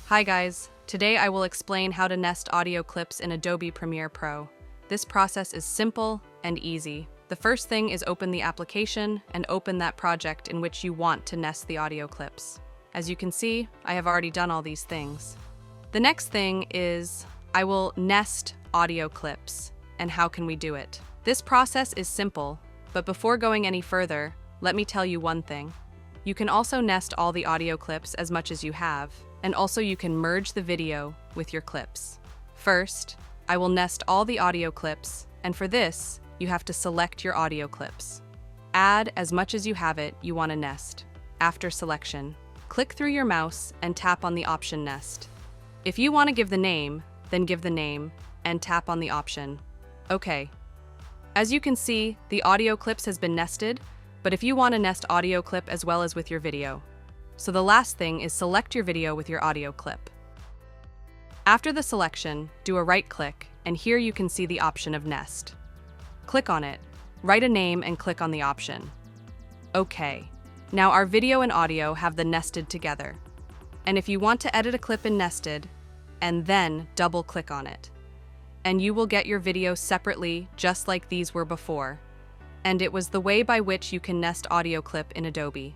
Hi guys, today I will explain how to nest audio clips in Adobe Premiere Pro. This process is simple and easy. The first thing is open the application and open that project in which you want to nest the audio clips. As you can see, I have already done all these things. The next thing is I will nest audio clips. And how can we do it? This process is simple, but before going any further, let me tell you one thing. You can also nest all the audio clips as much as you have, and also you can merge the video with your clips. First, I will nest all the audio clips, and for this, you have to select your audio clips. Add as much as you have it you want to nest. After selection, click through your mouse and tap on the option Nest. If you want to give the name, then give the name and tap on the option. Okay. As you can see, the audio clips has been nested, but if you want to nest audio clip as well as with your video. So the last thing is select your video with your audio clip. After the selection, do a right click, and here you can see the option of Nest. Click on it, write a name and click on the option. Okay. Now our video and audio have the nested together. And if you want to edit a clip in Nested, and then double click on it. And you will get your video separately just like these were before. And it was the way by which you can nest audio clip in Adobe.